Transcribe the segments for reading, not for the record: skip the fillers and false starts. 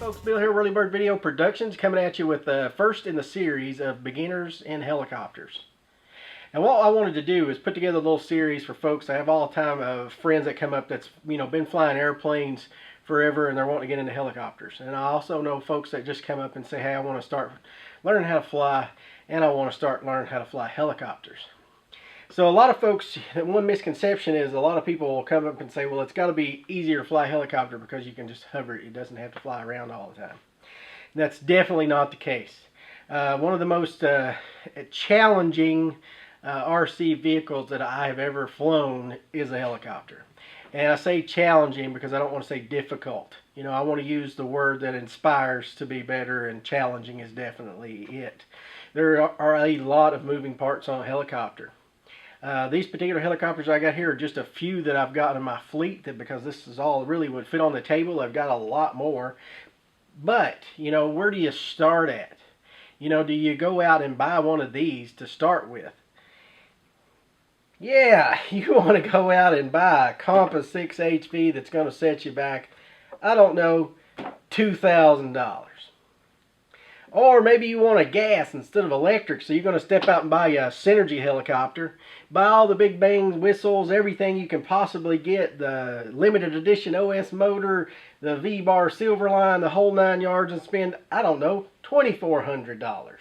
Folks, Bill here, Whirly Bird Video Productions, coming at you with the first in the series of beginners in helicopters. And what I wanted to do is put together a little series for folks. I have all the time of friends that come up that's been flying airplanes forever and they're wanting to get into helicopters. And I also know folks that just come up and say, hey, I want to start learning how to fly and I want to start learning how to fly helicopters. So a lot of folks, one misconception is a lot of people will come up and say, well, it's got to be easier to fly a helicopter because you can just hover it. It doesn't have to fly around all the time. And that's definitely not the case. One of the most challenging RC vehicles that I have ever flown is a helicopter. And I say challenging because I don't want to say difficult. I want to use the word that inspires to be better, and challenging is definitely it. There are a lot of moving parts on a helicopter. These particular helicopters I got here are just a few that I've got in my fleet, that because this is all really would fit on the table. I've got a lot more. But, where do you start at? Do you go out and buy one of these to start with? Yeah, you want to go out and buy a Compass 6 HV that's going to set you back, I don't know, $2,000. Or maybe you want a gas instead of electric, so you're going to step out and buy a Synergy helicopter. Buy all the big bangs, whistles, everything you can possibly get. The limited edition OS motor, the V-bar Silverline, the whole 9 yards, and spend, I don't know, $2,400.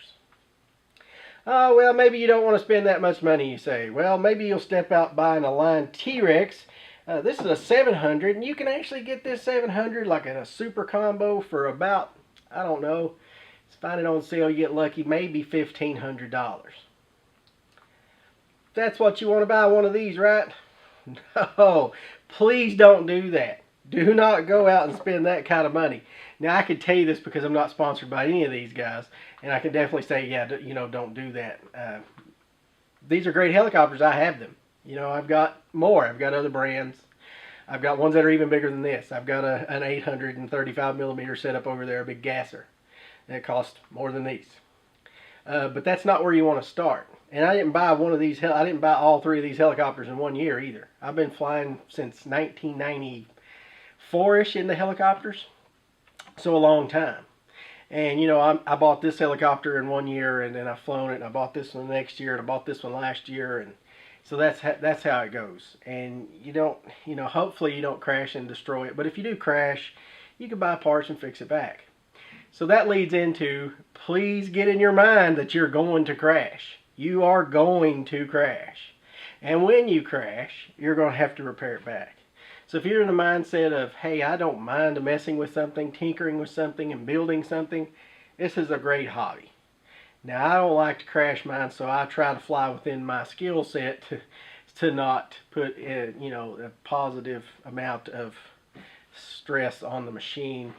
Oh, well, maybe you don't want to spend that much money, you say. Well, maybe you'll step out buying a Line T-Rex. This is a 700, and you can actually get this 700 like in a super combo for about, I don't know, find it on sale, you get lucky, maybe $1,500. That's what you want to buy one of these, right? No, please don't do that. Do not go out and spend that kind of money. Now, I can tell you this because I'm not sponsored by any of these guys, and I can definitely say, yeah, don't do that. These are great helicopters. I have them. I've got more. I've got other brands. I've got ones that are even bigger than this. I've got an 835 millimeter setup over there, a big gasser. It costs more than these. But that's not where you want to start. And I didn't buy one of these. I didn't buy all 3 of these helicopters in 1 year either. I've been flying since 1994-ish in the helicopters. So a long time. And I bought this helicopter in 1 year, and then I've flown it, and I bought this one the next year, and I bought this one last year, and so that's how it goes. And hopefully you don't crash and destroy it. But if you do crash, you can buy parts and fix it back. So that leads into, please get in your mind that you're going to crash. You are going to crash. And when you crash, you're going to have to repair it back. So if you're in the mindset of, hey, I don't mind messing with something, tinkering with something, and building something, this is a great hobby. Now, I don't like to crash mine, so I try to fly within my skill set to not put a positive amount of stress on the machine.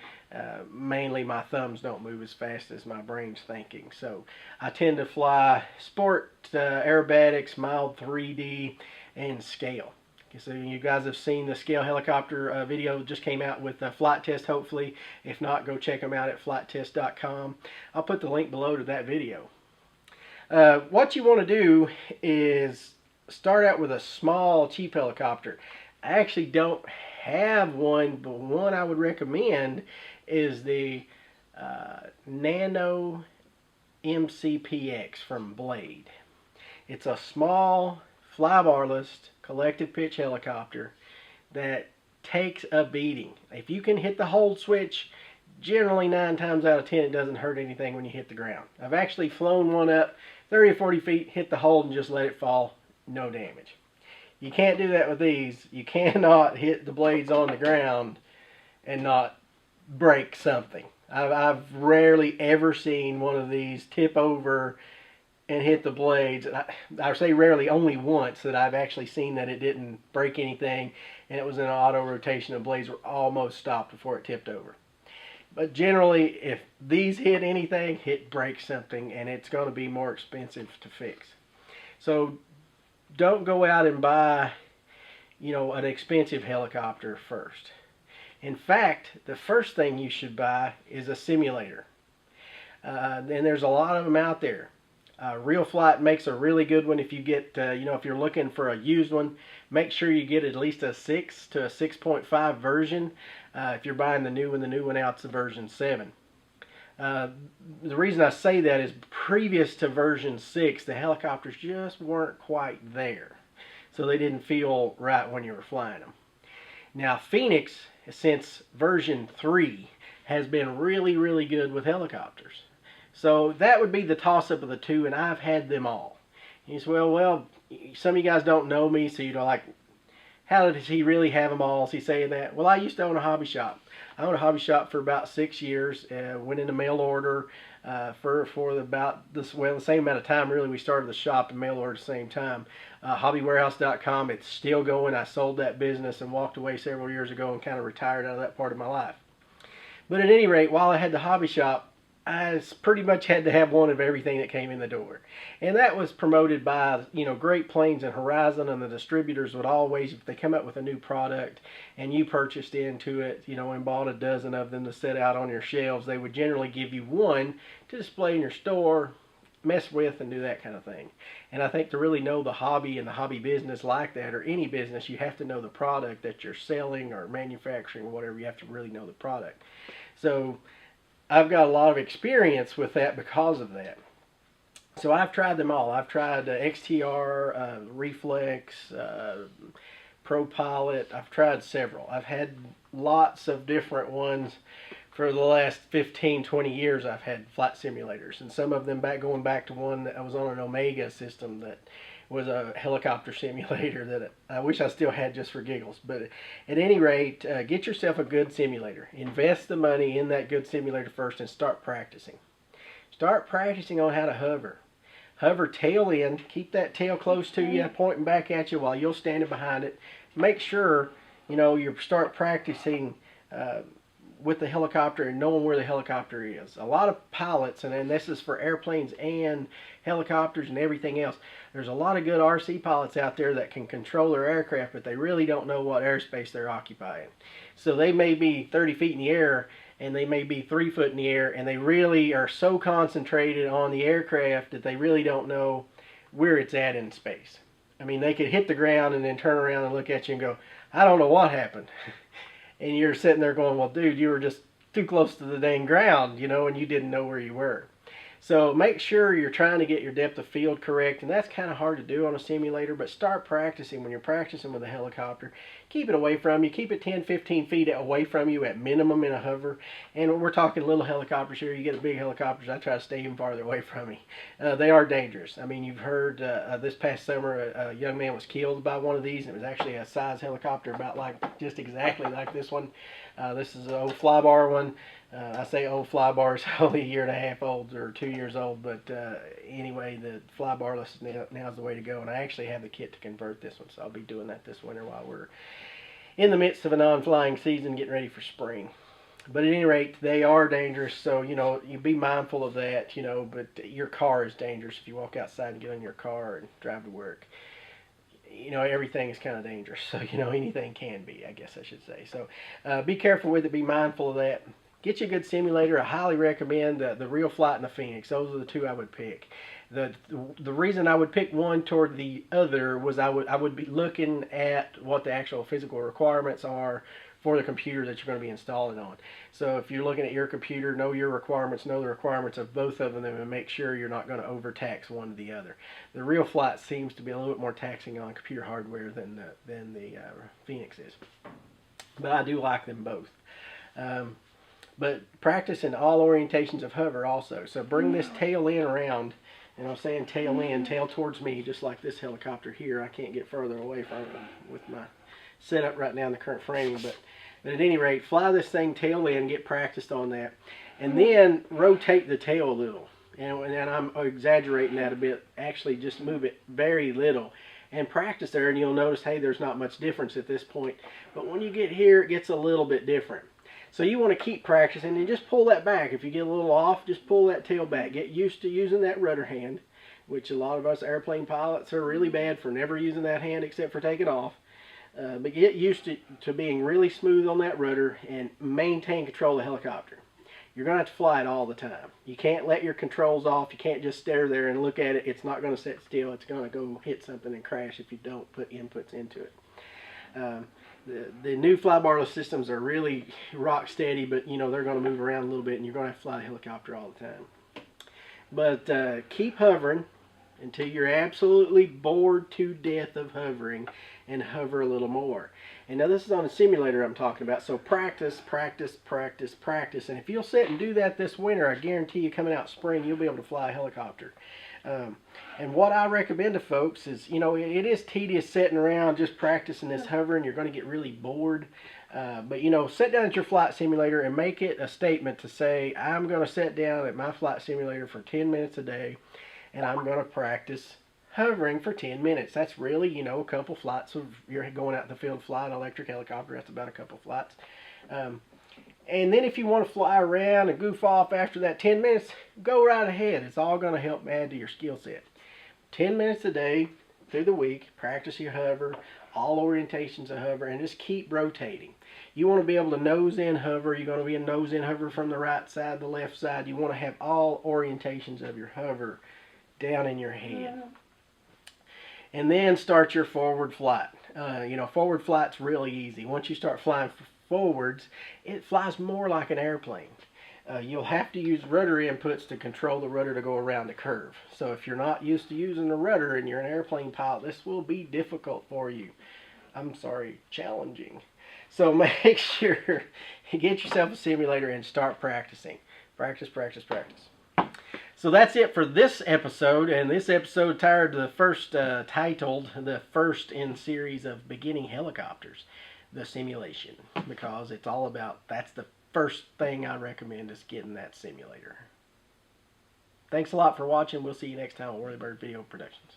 Mainly my thumbs don't move as fast as my brain's thinking. So I tend to fly sport, aerobatics, mild 3D, and scale. Okay, so you guys have seen the scale helicopter video that just came out with Flight Test, hopefully. If not, go check them out at flitetest.com. I'll put the link below to that video. What you want to do is start out with a small, cheap helicopter. I actually don't have one, but one I would recommend is the Nano CP X from Blade. It's a small, flybarless, collective pitch helicopter that takes a beating. If you can hit the hold switch, generally 9 times out of 10 it doesn't hurt anything when you hit the ground. I've actually flown one up 30 or 40 feet, hit the hold, and just let it fall, no damage. You can't do that with these. You cannot hit the blades on the ground and not break something. I've rarely ever seen one of these tip over and hit the blades. I say rarely, only once that I've actually seen that it didn't break anything, and it was in an auto rotation. The blades were almost stopped before it tipped over. But generally, if these hit anything, it breaks something, and it's going to be more expensive to fix. So don't go out and buy, an expensive helicopter first. In fact, the first thing you should buy is a simulator. And there's a lot of them out there. Real Flight makes a really good one. If you get, if you're looking for a used one, make sure you get at least a 6 to a 6.5 version. if you're buying the new one out's the version 7. The reason I say that is previous to version 6, the helicopters just weren't quite there. So they didn't feel right when you were flying them. Now Phoenix, since version 3, has been really, really good with helicopters. So that would be the toss-up of the two, and I've had them all. You say, well, some of you guys don't know me, so you know, like, how does he really have them all? Is he saying that? Well, I used to own a hobby shop. I owned a hobby shop for about 6 years. Went into mail order for the same amount of time. Really, we started the shop and mail order at the same time. Hobbywarehouse.com. It's still going. I sold that business and walked away several years ago and kind of retired out of that part of my life. But at any rate, while I had the hobby shop, I pretty much had to have one of everything that came in the door. And that was promoted by, you know, Great Plains and Horizon, and the distributors would always, if they come up with a new product and you purchased into it, you know, and bought a dozen of them to set out on your shelves, they would generally give you one to display in your store, mess with, and do that kind of thing. And I think to really know the hobby and the hobby business like that, or any business, you have to know the product that you're selling or manufacturing or whatever. You have to really know the product. So I've got a lot of experience with that because of that. So I've tried them all. I've tried XTR, Reflex, ProPilot. I've tried several. I've had lots of different ones for the last 15, 20 years. I've had flight simulators, and some of them going back to one that I was on an Omega system that was a helicopter simulator that I wish I still had just for giggles. But at any rate, get yourself a good simulator. Invest the money in that good simulator first and start practicing. Start practicing on how to hover. Hover tail in. Keep that tail close to you, pointing back at you while you're standing behind it. Make sure, you know, you start practicing with the helicopter and knowing where the helicopter is. A lot of pilots, and this is for airplanes and helicopters and everything else, there's a lot of good RC pilots out there that can control their aircraft, but they really don't know what airspace they're occupying. So they may be 30 feet in the air, and they may be 3 foot in the air, and they really are so concentrated on the aircraft that they really don't know where it's at in space. I mean, they could hit the ground and then turn around and look at you and go, I don't know what happened. And you're sitting there going, well, dude, you were just too close to the dang ground, you know, and you didn't know where you were. So make sure you're trying to get your depth of field correct, and that's kind of hard to do on a simulator, but start practicing. When you're practicing with a helicopter, keep it away from you. Keep it 10, 15 feet away from you at minimum in a hover. And we're talking little helicopters here. You get the big helicopters, I try to stay even farther away from me. They are dangerous. I mean, you've heard this past summer a young man was killed by one of these, and it was actually a size helicopter about like, just exactly like this one. This is an old flybar one. I say old flybar is only a year and a half old or 2 years old, but anyway, the flybarless now is the way to go, and I actually have the kit to convert this one, so I'll be doing that this winter while we're in the midst of a non-flying season, getting ready for spring. But at any rate, they are dangerous, so, you know, you be mindful of that, you know, but your car is dangerous if you walk outside and get in your car and drive to work. You know, everything is kind of dangerous, so, you know, anything can be, I guess I should say. So be careful with it, be mindful of that. Get you a good simulator. I highly recommend the Real Flight and the Phoenix. Those are the two I would pick. The reason I would pick one toward the other was I would be looking at what the actual physical requirements are for the computer that you're going to be installing on. So if you're looking at your computer, know your requirements, know the requirements of both of them, and make sure you're not going to overtax one to the other. The Real Flight seems to be a little bit more taxing on computer hardware than the Phoenix is. But I do like them both. But practice in all orientations of hover also. So bring this tail in around, and I'm saying tail in, tail towards me, just like this helicopter here. I can't get further away from it with my setup right now in the current framing. But at any rate, fly this thing tail in, get practiced on that, and then rotate the tail a little. And I'm exaggerating that a bit. Actually, just move it very little. And practice there, and you'll notice, hey, there's not much difference at this point. But when you get here, it gets a little bit different. So you want to keep practicing and just pull that back. If you get a little off, just pull that tail back. Get used to using that rudder hand, which a lot of us airplane pilots are really bad for never using that hand except for taking off. But get used to being really smooth on that rudder and maintain control of the helicopter. You're going to have to fly it all the time. You can't let your controls off. You can't just stare there and look at it. It's not going to sit still. It's going to go hit something and crash if you don't put inputs into it. the new flybarless systems are really rock steady, but you know they're going to move around a little bit, and you're going to have to fly the helicopter all the time. But keep hovering until you're absolutely bored to death of hovering, and hover a little more. And now this is on a simulator I'm talking about, so practice, practice, practice, practice. And if you'll sit and do that this winter, I guarantee you coming out spring, you'll be able to fly a helicopter. And what I recommend to folks is, you know, it is tedious sitting around just practicing this hovering. You're going to get really bored. But, you know, sit down at your flight simulator and make it a statement to say, I'm going to sit down at my flight simulator for 10 minutes a day, and I'm going to practice hovering for 10 minutes. That's really, you know, a couple flights of, you're going out in the field to fly an electric helicopter. That's about a couple flights. And then if you want to fly around and goof off after that 10 minutes, go right ahead. It's all going to help add to your skill set. 10 minutes a day through the week, practice your hover, all orientations of hover, and just keep rotating. You want to be able to nose in hover. You're going to be a nose in hover from the right side, the left side. You want to have all orientations of your hover down in your head. And then start your forward flight. You know, forward flight's really easy. Once you start flying forwards, it flies more like an airplane. You'll have to use rudder inputs to control the rudder to go around the curve. So if you're not used to using the rudder and you're an airplane pilot, this will be difficult for you. I'm sorry, challenging. So make sure you get yourself a simulator and start practicing. Practice, practice, practice. So that's it for this episode, and this episode titled the first in series of beginning helicopters, the simulation, because it's all about, that's the first thing I recommend is getting that simulator. Thanks a lot for watching. We'll see you next time on Whirly Bird Video Productions.